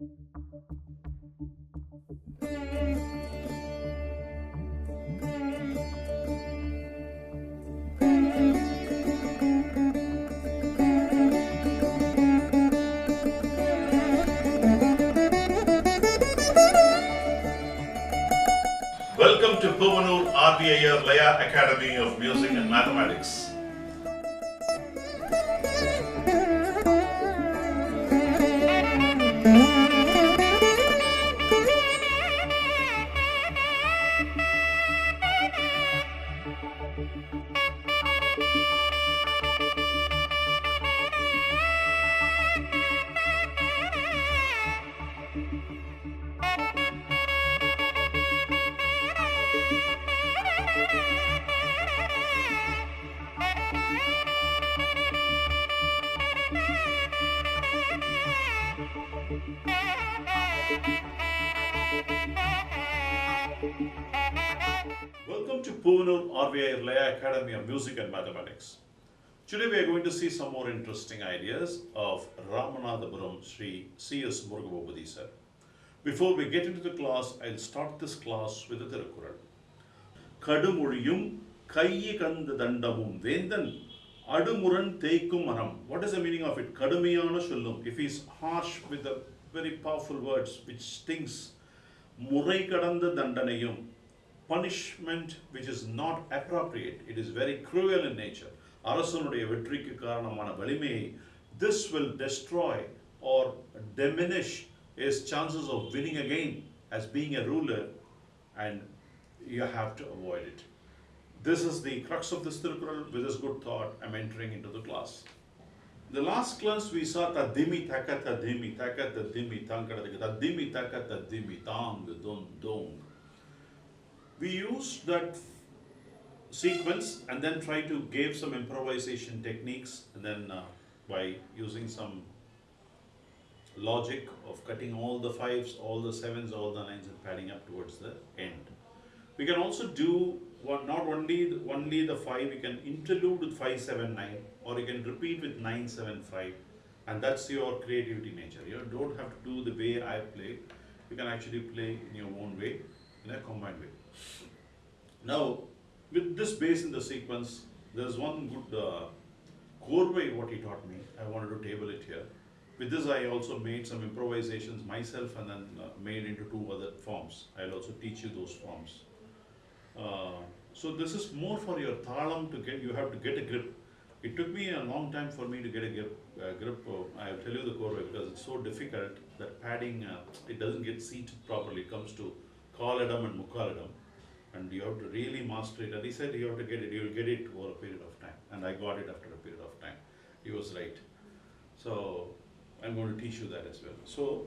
Welcome to Puvanur RVIR Laya Academy of Music and Mathematics. Welcome to Puvanur RVIR Laya Academy of Music and Mathematics. Today we are going to see some more interesting ideas of Ramanathapuram Sri C.S. Murugaboopathy sir. Before we get into the class, I'll start this class with a Tirukkural. Kadumuriyum Kayyikand Dandamum Vendan Adumuran Theikum Manam. What is the meaning of it? Kadumiyana Sollum. If he's harsh with the very powerful words which stings, Murai Kadanda Dandanayum. Punishment which is not appropriate, it is very cruel in nature. Arasanuடைய வெற்றிக்கு காரணமான வலிமையை, this will destroy or diminish his chances of winning again as being a ruler, and you have to avoid it. This is the crux of this Tirukkural. With this good thought, I'm entering into the class. The last class we saw tadimi taka tadimi taka tadimi tankadadika tadimi taka tadimi tang dong dong. We used that sequence and then try to give some improvisation techniques, and then by using some logic of cutting all the fives, all the sevens, all the nines and padding up towards the end. We can also do not only the 5, you can interlude with 5, 7, 9, or you can repeat with 9, 7, 5, and that's your creativity nature. You don't have to do the way I play. You can actually play in your own way, in a combined way. Now, with this base in the sequence, there's one good core way what he taught me. I wanted to table it here. With this, I also made some improvisations myself and then made into 2 other forms. I'll also teach you those forms. So this is more for your thalam to get. You have to get a grip. It took me a long time for me to get a grip. I'll tell you the core way because it's so difficult that padding it doesn't get seated properly. It comes to kaladam and mukaladam. And you have to really master it. And he said you have to get it, you will get it over a period of time. And I got it after a period of time. He was right. So I'm going to teach you that as well. So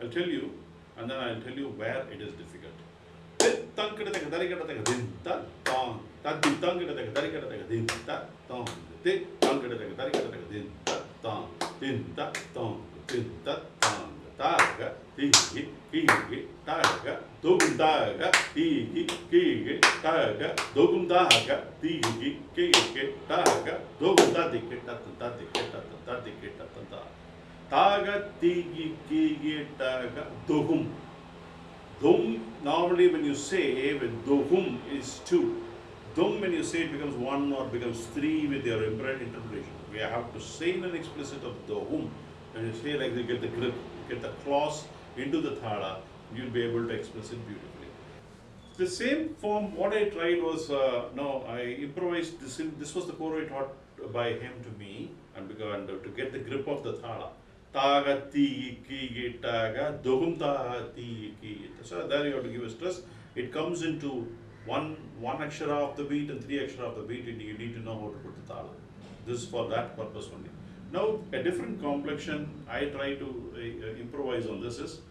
I'll tell you, and then I'll tell you where it is difficult. Taga, tigi, kigi, taga, dohum. Dum, normally when you say with dohum is 2. Dum, when you say it becomes 1 or becomes 3 with your interpretation. We have to say in an explicit of dohum. When you say like you get the grip, you get the claws into the thala, you'll be able to express it beautifully. The same form, what I tried was, I improvised this. This was the core I taught by him to me, and to get the grip of the thala. Taga, ti, ki, taga, dogum, taga, ti, ki. So there you have to give a stress. It comes into one akshara of the beat and 3 akshara of the beat, you need to know how to put the tala. This is for that purpose only. Now, a different complexion I try to improvise on this is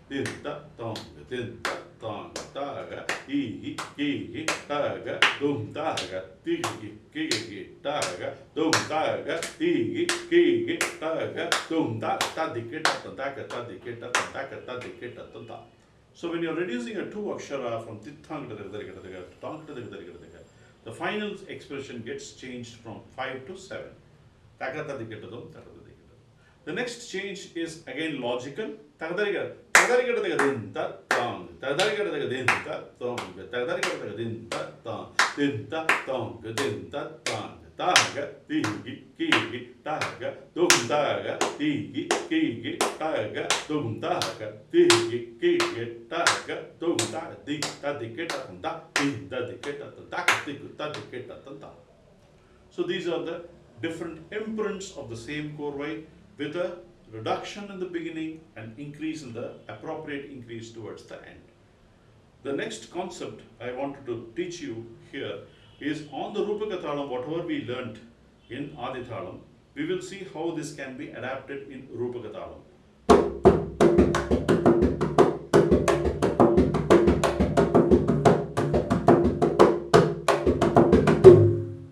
dinta tong dinta tong taga igi igi taga dum taga tigi kigi taga dum taga igi kigi taga dum ta tadiketa tantaka tadiketa tantaka tadiketa tanta. So when you are reducing a 2 akshara from tithang to the final expression gets changed from 5 to 7. The next change is again logical. Taga, tigi, kigi, taga, dum taga, tigi, kigi, taga, dum taga, tigi, kigi, taga, dum taga, diketa tanta, diketa tanta, diketa tanta. So these are the different imprints of the same chorway with a reduction in the beginning and increase in the appropriate increase towards the end. The next concept I wanted to teach you here is on the Rupaka Thalam, whatever we learnt in Adi Thalam, we will see how this can be adapted in Rupaka Thalam.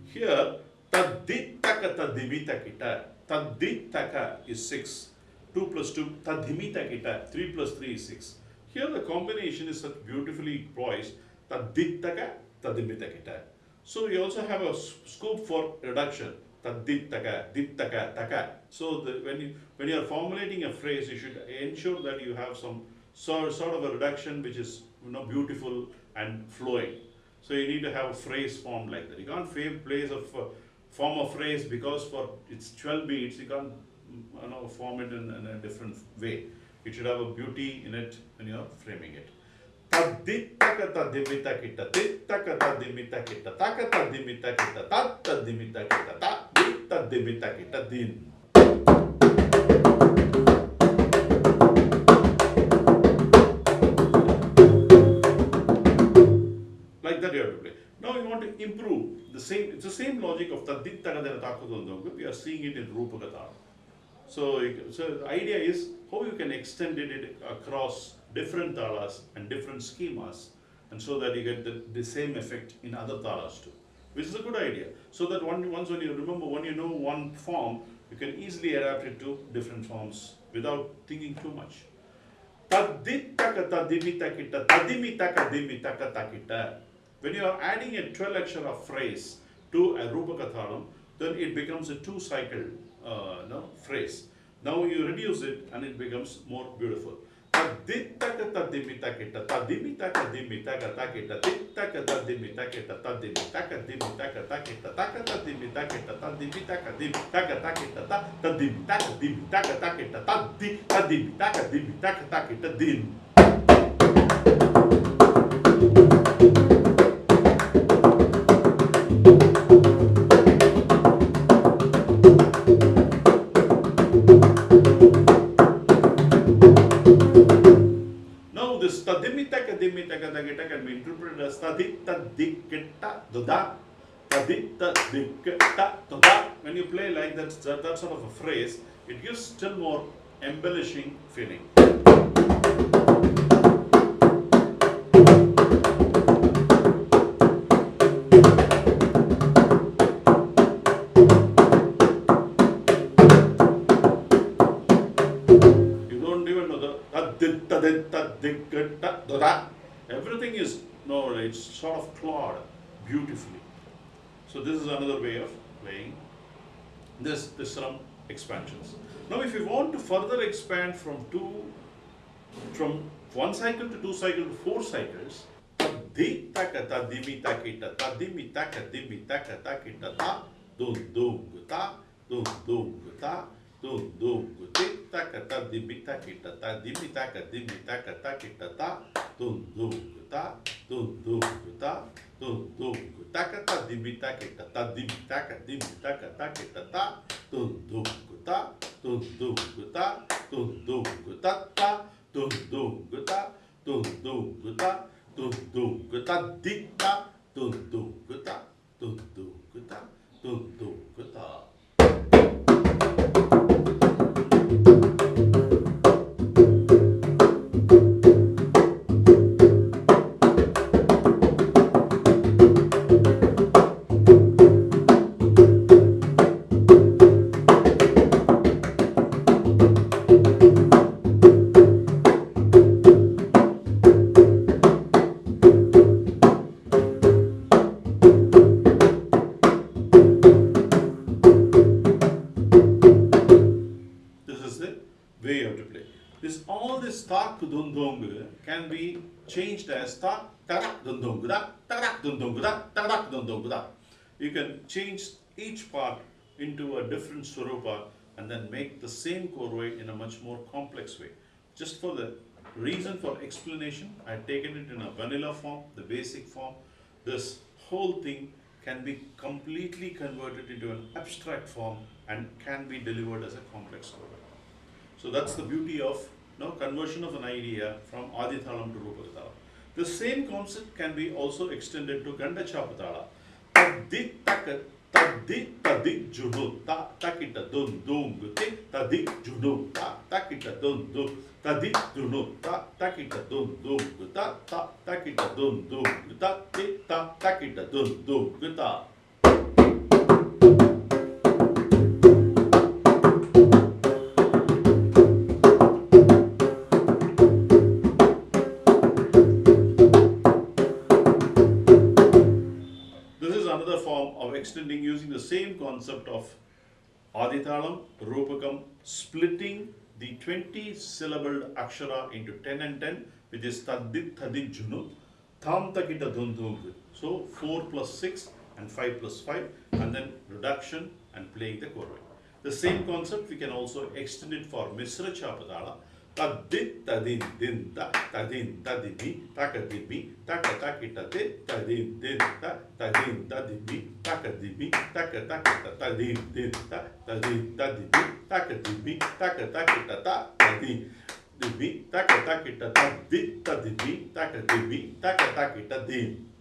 Here, Tadittaka Tadimita Kita. Tadittaka is 6. 2 plus 2, Tadimita Kita. 3 plus 3 is 6. Here the combination is such beautifully poised. Tadittaka Tadimita Kita. So we also have a scope for reduction. Tadittaka, dittaka, taka. So when you are formulating a phrase, you should ensure that you have some sort of a reduction which is beautiful and flowing. So you need to have a phrase formed like that. You can't form a phrase because for its 12 beats you can't form it in a different way. It should have a beauty in it when you are framing it. Tadittaka tadimita kita, tittaka tadimita kita, taka tadimita kita, tat tadimita kita, ta tadimita kita din. Like that you have to play. Now you want to improve the same. It's the same logic of tadittaka dena takudondongu. We are seeing it in Rupaka Thalam. So the idea is how you can extend it across different talas and different schemas, and so that you get the same effect in other talas too, which is a good idea. So that when you know one form, you can easily adapt it to different forms without thinking too much. Tadittaka tadimita kita, tadimitaka dimitaka takita. When you are adding a 12 akshara phrase to a Rupaka Thalam, then it becomes a 2-cycle phrase. Now you reduce it and it becomes more beautiful. Tadittaka tadimita kita, tadimitaka dimitaka takita, tittaka tadimita kita, tadimitaka dimitaka takita, taka tadimita kita, tadimitaka dimitaka takita, ta tadimitaka dimitaka takita, tadimitaka dimitaka takita din. Tadimitaka dimitaka takita can be interpreted as taditta dikita doda, taditta dikita doda. When you play like that sort of a phrase, it gives still more embellishing feeling. Everything is, it's sort of clawed beautifully. So this is another way of playing this some expansions. Now if you want to further expand from 1 cycle to 2 cycle to 4 cycles, tadittaka tadimita kita, tadimitaka dimitaka takita ta, dum dum ta, dum dum ta, dum dum guti taka ta dimi takita ta dimi taka dimi taka takita ta dum dum guta dum dum guta dum dum gutaka ta dimi takita ta dimi taka dimi taka takita ta dum dum guta dum dum guta dum dum guta ta dum dum guta dum dum guta dum dum guta dita dum dum guta dum dum guta dum dum guta. Way you have to play. All this tak dundong can be changed as tak tarak dundong guda, tarak dundong guda, tarak dundong guda. You can change each part into a different swarupa and then make the same korwai in a much more complex way. Just for the reason for explanation, I've taken it in a vanilla form, the basic form. This whole thing can be completely converted into an abstract form and can be delivered as a complex korwai. So that's the beauty of conversion of an idea from Adithalam to Rupakatala. The same concept can be also extended to Ganda Chapatala. Taddi takat, taddi tadi junu, ta takita dun dun guti, tadi junu, ta takita dun dun, tadi junu, ta takita dun dun guta, ta takita dun dun guta, ti ta takita dun dun guta. Another form of extending using the same concept of Adithalam, Rupakam, splitting the 20 syllabled akshara into 10 and 10, which is Taddit Thadit Junu, Tham Takita Dundung. So 4 plus 6 and 5 plus 5, and then reduction and playing the korwai. The same concept we can also extend it for Misra Chapadala. Taddit tadin din ta tadin tadimi takadimi takatakita te tadin din ta tadin tadimi takadimi takatakita tadin din ta tadin tadimi takadimi takatakita ta tadin dimi takatakita tadit tadimi takadimi takatakita din.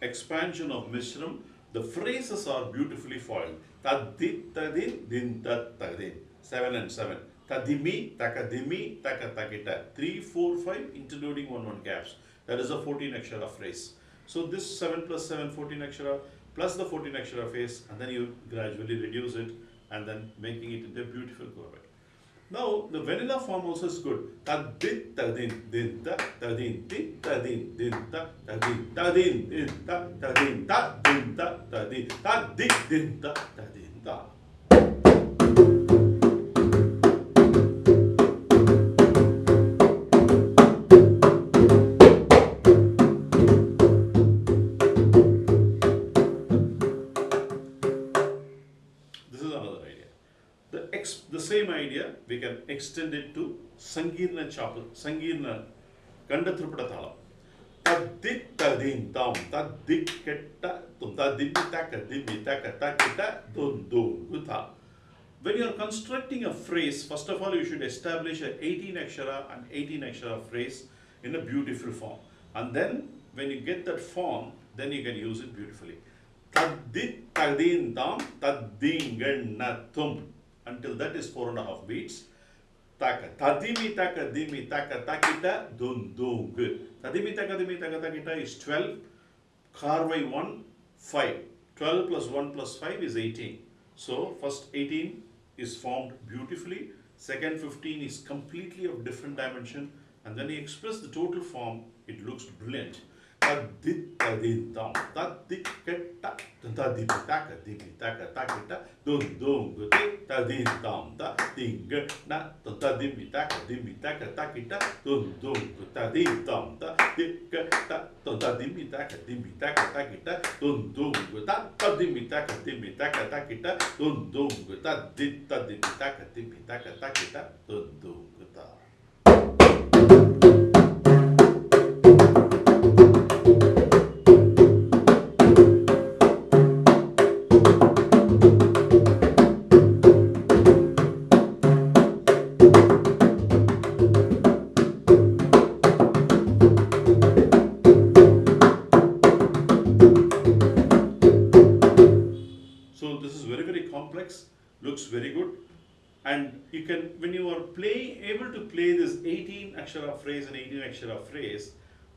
Expansion of Mishram, the phrases are beautifully foiled. Taddit tadin din tat tadin. 7 and 7. Tadimi, takadimi, takatakita. 3, 4, 5, interluding 1, 1 gaps. That is a 14 akshara phrase. So this 7 plus 7, 14 akshara plus the 14 akshara phrase, and then you gradually reduce it and then making it into a beautiful korwai. Now, the vanilla form also is good. Taddit tadin din ta tadin din tadin din ta tadin tadin din ta tadin ta din ta tadin tadik din ta tadin ta. The same idea we can extend it to Sangirna Chapel, Sangirna Ganda Tripadathala. Taddit tadin tam, taddik ketta tum, taddimitaka dimitaka takita dun dun guta. When you are constructing a phrase, first of all you should establish an 18 akshara and 18 akshara phrase in a beautiful form. And then when you get that form, then you can use it beautifully. Taddit tadin tam, taddingannathum. Until that is 4.5 beats. Taka tadimi taka dimi taka takita dun dung. Tadimi taka dimi taka takita is 12. Karvai 1, 5. 12 plus 1 plus 5 is 18. So first 18 is formed beautifully. Second 15 is completely of different dimension. And then you express the total form. It looks brilliant. taditadintam, tadiketta, tadipitaka, dipitaka, takita, dundungu, tadintam, tadingna, tadimitaka, dimitaka, takita, dundungu, tadintam, tadiketta, tadimitaka, dimitaka, takita, dundungu, tadimitaka, dimitaka, takita, dundungu, tadimitaka, dimitaka, takita, dundungu, ta. So this is very, very complex, looks very good, and you can, when you are able to play this 18 akshara phrase and 18 akshara phrase,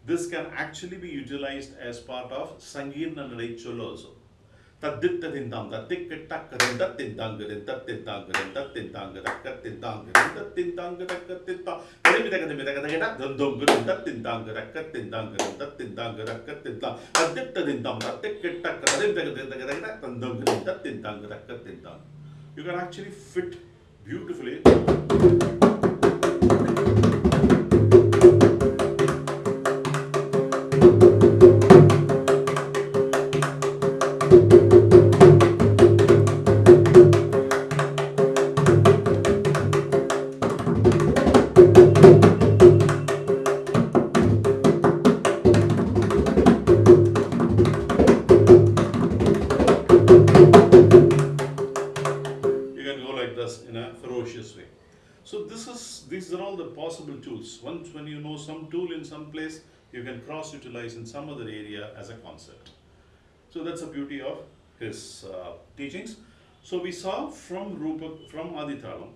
this can actually be utilized as part of Sangirna Nadaichol also. Tadittadindam, tadikkattakkarin, tattindanggarin, tattindanggarin, tattindanggarakkattindanggarin, tattindanggarakkattindang, tadimitakatimitagatagata, dundungarin, tattindanggarakkattindanggarin, tattindanggarakkattindang, tadittadindam, tattikattakkatarin, tagatagata, dundungarin, tattindanggarakkattindang. You can actually fit beautifully. In a ferocious way. So these are all the possible tools. Once when you know some tool in some place, you can cross utilize in some other area as a concept. So that's the beauty of his teachings. So we saw from Adithalam,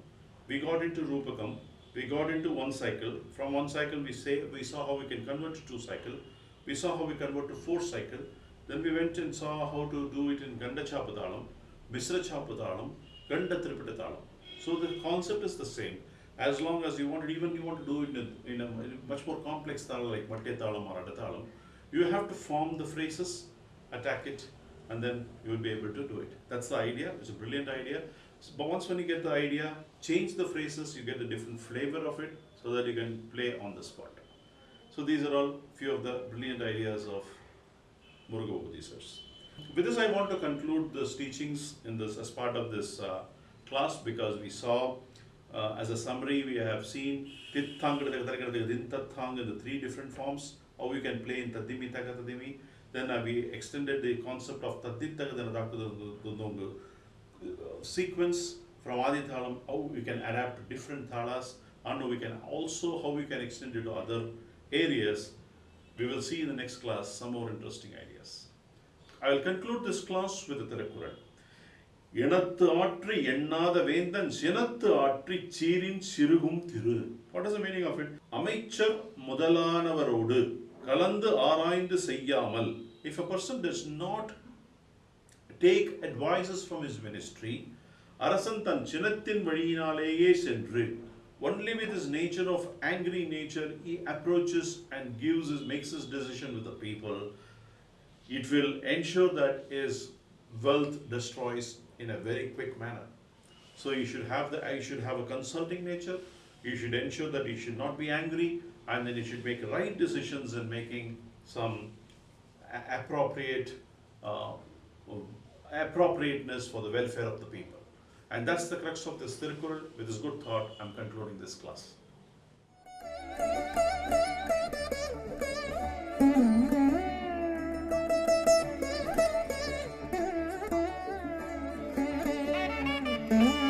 we got into Rupakam, we got into one cycle. From one cycle we saw how we can convert to two cycle. We saw how we convert to four cycle. Then we went and saw how to do it in Ganda Chapadalam, Misra Chapadalam, Ganda Tripitatalam. So the concept is the same. As long as you want to do it in a much more complex thala like Matte Talam or Adatalam, you have to form the phrases, attack it, and then you will be able to do it. That's the idea. It's a brilliant idea. But once when you get the idea, change the phrases, you get a different flavor of it, so that you can play on the spot. So these are all few of the brilliant ideas of Murugaboopathy sirs. With this, I want to conclude this teachings in this as part of this class, because we saw as a summary, we have seen Tithang in the three different forms, how we can play in Tadimi Takatadimi. Then we extended the concept of Taditha sequence from Adithalam, how we can adapt to different thalas, and we can also how we can extend it to other areas. We will see in the next class some more interesting ideas. I will conclude this class with the Thirukkural. Enathu aatri ennada vendan sinathu aatri cheerin sirugum thiru. What is the meaning of it? Amaichar mudalanaavarodu kalandu aaraindu seyyamal. If a person does not take advices from his ministry, arasan tan chinathin vazhiyinaleye sendru, only with his nature of angry nature, he approaches and makes his decision with the people. It will ensure that his wealth destroys in a very quick manner. So you should have a consulting nature. You should ensure that you should not be angry, and then you should make right decisions in making some appropriateness for the welfare of the people. And that's the crux of this Thirukkural. With this good thought, I'm concluding this class. Mm-hmm.